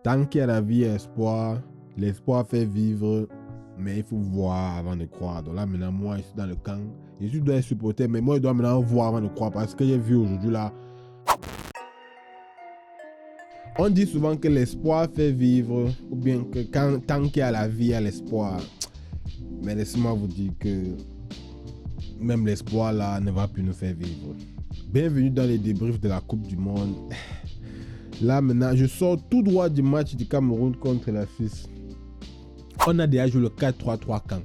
Tant qu'il y a la vie et l'espoir, l'espoir fait vivre, mais il faut voir avant de croire. Donc là, maintenant, moi, je suis dans le camp. Je dois être supporter, mais moi, je dois maintenant voir avant de croire. Parce que j'ai vu aujourd'hui là. On dit souvent que l'espoir fait vivre, ou bien que tant qu'il y a la vie, il y a l'espoir. Mais laissez-moi vous dire que même l'espoir là ne va plus nous faire vivre. Bienvenue dans les débriefs de la Coupe du Monde. Là maintenant, je sors tout droit du match du Cameroun contre la Suisse. On a déjà joué le 4-3-3 quand.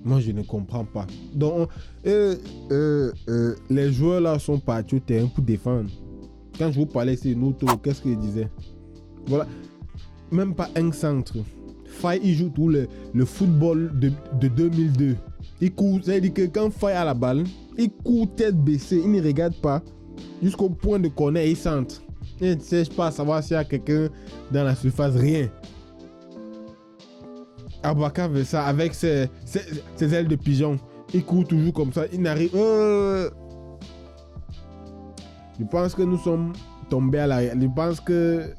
Moi je ne comprends pas. Donc les joueurs là sont partis au terrain pour défendre. Quand je vous parlais c'est Nuto, qu'est-ce qu'il disait? Voilà, même pas un centre. Faye il joue tout le football de 2002. Il court, c'est-à-dire que quand Faye a la balle, il court tête baissée, il ne regarde pas jusqu'au point de corner et il centre. Il ne cherche pas à savoir s'il y a quelqu'un dans la surface, rien. Aboubacar fait ça avec ses ailes de pigeon. Il court toujours comme ça, il n'arrive... Je pense que nous sommes tombés à l'arrière. Je pense que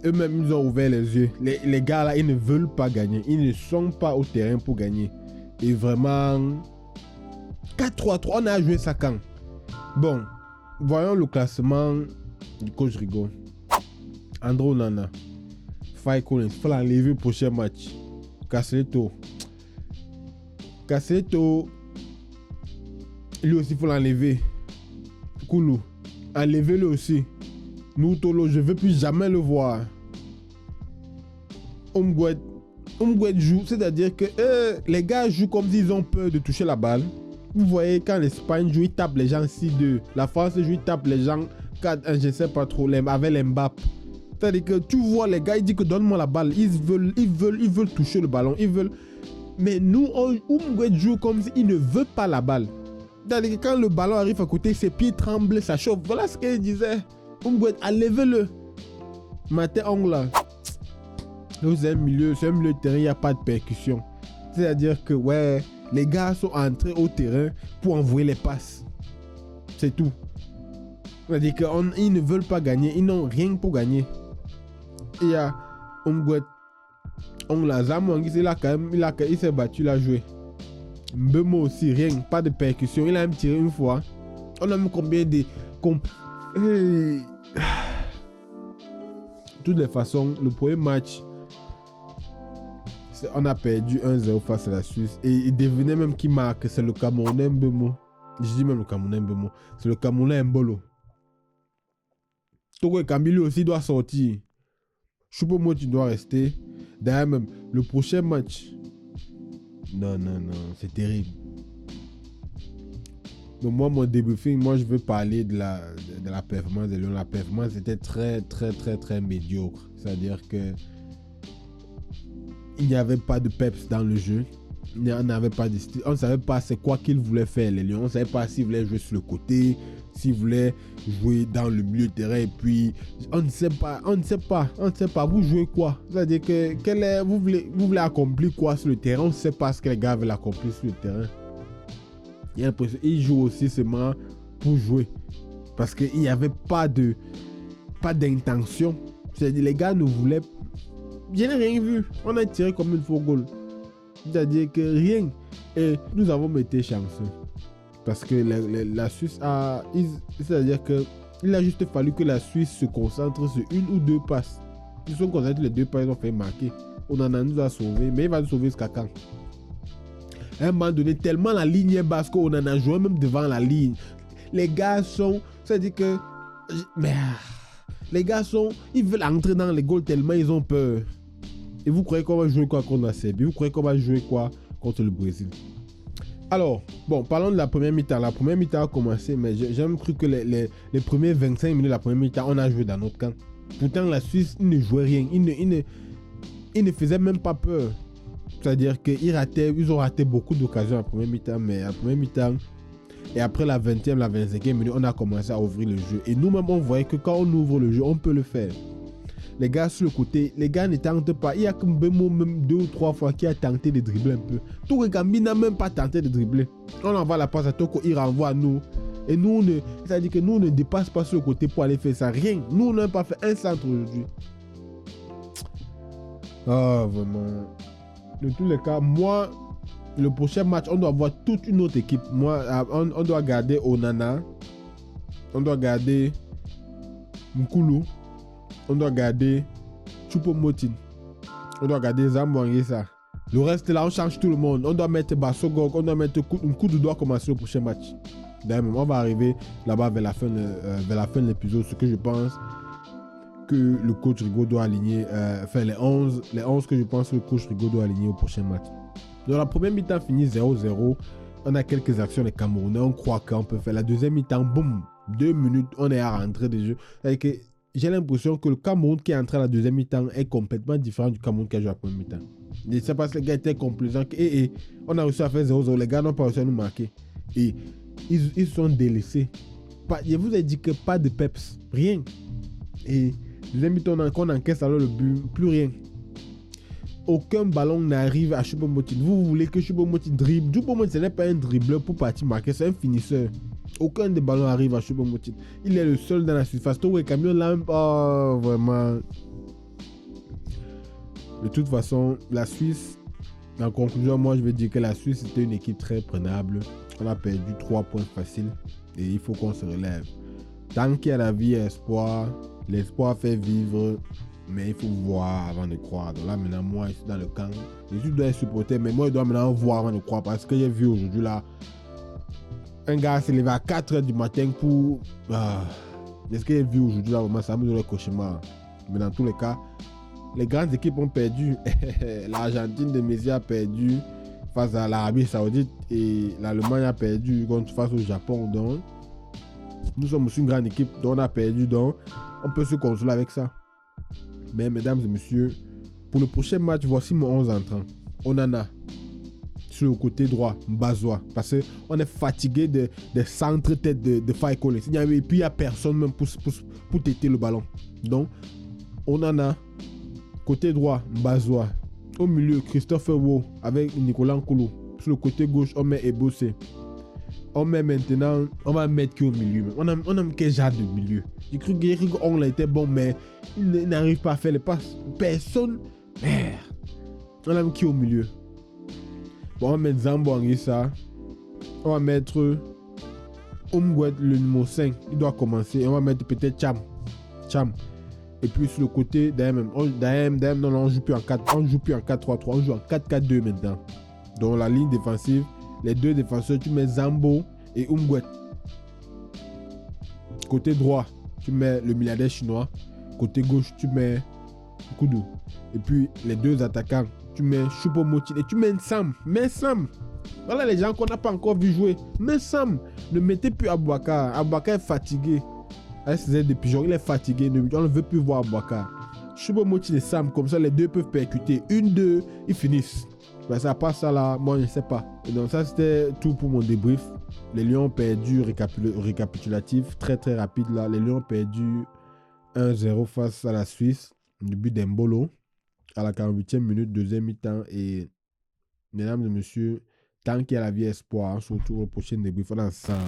eux-mêmes ils ont ouvert les yeux. Les gars là, ils ne veulent pas gagner. Ils ne sont pas au terrain pour gagner. Et vraiment, 4-3-3, on a joué ça quand? Bon, voyons le classement du coach Rigo. André Onana, Faye Collins, il faut l'enlever au prochain match. Castelletto, lui aussi il faut l'enlever. Koulou, enlevez-le aussi. Noutolo, je ne veux plus jamais le voir. Umgwet joue, c'est-à-dire que les gars jouent comme s'ils ont peur de toucher la balle. Vous voyez, quand l'Espagne joue, ils tapent les gens 6-2. La France joue, ils tapent les gens 4-1, je ne sais pas trop, avec les Mbappé. C'est-à-dire que tu vois les gars, ils disent que donne-moi la balle. Ils veulent toucher le ballon. Ils veulent. Mais nous, Umgwet joue comme s'il ne veut pas la balle. C'est-à-dire que quand le ballon arrive à côté, ses pieds tremblent, ça chauffe. Voilà ce qu'il disait. Umgwet, enlevez-le. Maté Ongla. C'est un milieu de terrain, il n'y a pas de percussion. C'est-à-dire que, ouais, les gars sont entrés au terrain pour envoyer les passes. C'est tout. C'est-à-dire qu'ils ne veulent pas gagner, ils n'ont rien pour gagner. Il y a Umgwet. Ongla, Zamouangui, il s'est battu, il a joué. Mbemo aussi, rien, pas de percussion. Il a même tiré une fois. On a mis combien de... De toutes les façons, le premier match, on a perdu 1-0 face à la Suisse. Et il devenait même qui marque, c'est le Camerounais Mbemo. Je dis même le Camerounais Mbemo. C'est le Camerounais Mbolo. Togo et Kambi lui aussi doit sortir. Choupo-Moting, tu dois rester. D'ailleurs même, le prochain match... Non, c'est terrible. Donc moi, mon débriefing, je veux parler de la performance de Lyon. La performance était très médiocre. C'est-à-dire que il n'y avait pas de peps dans le jeu. On n'avait pas de style. On ne savait pas c'est quoi qu'ils voulaient faire, les Lions. On ne savait pas s'ils voulaient jouer sur le côté, s'ils voulaient jouer dans le milieu de terrain. Et puis, on ne sait pas. Vous jouez quoi? C'est-à-dire que vous voulez accomplir quoi sur le terrain? On ne sait pas ce que les gars veulent accomplir sur le terrain. Il y a l'impression qu'ils jouent aussi seulement pour jouer. Parce qu'il n'y avait pas d'intention. C'est-à-dire les gars ne voulaient... Je n'ai rien vu. On a tiré comme une faux goal. C'est-à-dire que rien. Et nous avons été chanceux. Parce que la Suisse a... C'est-à-dire qu'il a juste fallu que la Suisse se concentre sur une ou deux passes. Ils sont concentrés, les deux passes, ils ont fait marquer. Onana nous a sauvés. Mais il va nous sauver jusqu'à quand? À un moment donné, tellement la ligne est basse qu'on en a joué même devant la ligne. Les gars sont... C'est-à-dire que... Mais... Les gars sont... Ils veulent entrer dans les goals tellement ils ont peur. Et vous croyez qu'on va jouer quoi contre la Serbie? Vous croyez qu'on va jouer quoi contre le Brésil? Alors, bon, parlons de la première mi-temps. La première mi-temps a commencé, mais j'ai même cru que les premiers 25 minutes de la première mi-temps, on a joué dans notre camp. Pourtant, la Suisse, il ne jouait rien. Il ne faisait même pas peur. C'est-à-dire qu'ils ont raté beaucoup d'occasions à la première mi-temps, mais à la première mi-temps, et après la 20e, la 25e minute, on a commencé à ouvrir le jeu. Et nous-mêmes, on voyait que quand on ouvre le jeu, on peut le faire. Les gars sur le côté, les gars ne tentent pas. Il y a que Mbemo même 2 ou 3 fois qui a tenté de dribbler un peu. Togo Kambi n'a même pas tenté de dribbler. On envoie la passe à Toko, il renvoie à nous. Et nous, c'est-à-dire que nous ne dépasse pas sur le côté pour aller faire ça. Rien. Nous, on n'a pas fait un centre aujourd'hui. Ah, vraiment. De tous les cas, moi, le prochain match, on doit avoir toute une autre équipe. Moi, on doit garder Onana. On doit garder Nkulu. On doit garder Choupo-Moting. On doit garder Zambo Anguissa. Le reste là, on change tout le monde. On doit mettre Bassogog. On doit mettre Nkulu doit commencer le prochain match. D'ailleurs, on va arriver là-bas vers la fin de l'épisode. Ce que je pense que le coach Rigaud doit aligner. Les 11 que je pense que le coach Rigaud doit aligner au prochain match. Donc la première mi-temps finit 0-0. On a quelques actions des Camerounais. On croit qu'on peut faire. La deuxième mi-temps, boum, 2 minutes, on est à rentrer des jeux. J'ai l'impression que le Cameroun qui est entré à la deuxième mi-temps est complètement différent du Cameroun qui a joué à la première mi-temps. Et c'est parce que les gars étaient complaisants. On a réussi à faire 0-0. Les gars n'ont pas réussi à nous marquer. Et ils sont délaissés. Je vous ai dit que pas de peps. Rien. Et deuxième mi-temps, on encaisse alors le but. Plus rien. Aucun ballon n'arrive à Choupo-Moting. Vous voulez que Choupo-Moting dribble. Choupo-Moting, ce n'est pas un dribbleur pour partir marquer. C'est un finisseur. Aucun des ballons arrive à Choupo-Moting. Il est le seul dans la surface. Tout le camion là, oh, vraiment. De toute façon, la Suisse, en conclusion, moi je vais dire que la Suisse était une équipe très prenable. On a perdu 3 points faciles et il faut qu'on se relève. Tant qu'il y a la vie et espoir, l'espoir fait vivre, mais il faut voir avant de croire. Donc là maintenant, moi je suis dans le camp. Je dois être supporter, mais moi je dois maintenant voir avant de croire parce que j'ai vu aujourd'hui là, un gars s'est levé à 4h du matin pour... Est-ce que j'ai vu aujourd'hui là, vraiment ça me donne le cauchemar. Mais dans tous les cas, les grandes équipes ont perdu. L'Argentine de Messi a perdu face à l'Arabie Saoudite et l'Allemagne a perdu face au Japon. Donc, nous sommes aussi une grande équipe, donc on a perdu. Donc, on peut se consoler avec ça. Mais mesdames et messieurs, pour le prochain match, voici mon 11 entrant. Onana. Sur le côté droit, Mbazoua. Parce qu'on est fatigué des centres-têtes de Faikole. Et puis, il n'y a personne même pour têter le ballon. Donc, Onana. Côté droit, Mbazoua. Au milieu, Christophe Wo avec Nicolas Nkulu. Sur le côté gauche, on met Ebossé. On met maintenant, on va mettre qui au milieu. On a quel genre de milieu. J'ai cru qu'on a été bon, mais il n'arrive pas à faire les passes. Personne. Merde. On a mis qui au milieu. Bon, on va mettre Zambo Anguissa. On va mettre Umgwet, le numéro 5. Il doit commencer. Et on va mettre peut-être Cham. Et puis sur le côté, on joue plus en 4, on joue plus en 4-3-3, on joue en 4-4-2 maintenant. Donc la ligne défensive, les deux défenseurs, tu mets Zambo et Umgwet. Côté droit, tu mets le milliardaire chinois. Côté gauche, tu mets Kudu. Et puis les deux attaquants, tu mets Choupo-Moting et tu mets Sam. Mais Sam, voilà les gens qu'on n'a pas encore vu jouer. Mais Sam, ne mettez plus Aboubakar. Aboubakar est fatigué. SZ de Pigeon, il est fatigué, on ne veut plus voir Aboubakar. Choupo-Moting et Sam, comme ça les deux peuvent percuter. 1-2, ils finissent. Ben, ça passe ça là, moi je ne sais pas. Et donc ça c'était tout pour mon débrief. Les Lions ont perdu, récapitulatif, très très rapide là. Les Lions ont perdu 1-0 face à la Suisse. Le but d'Embolo à la 48e minute, deuxième mi-temps. Et mesdames et messieurs, tant qu'il y a la vie espoir, surtout au prochain débrief, on est ensemble.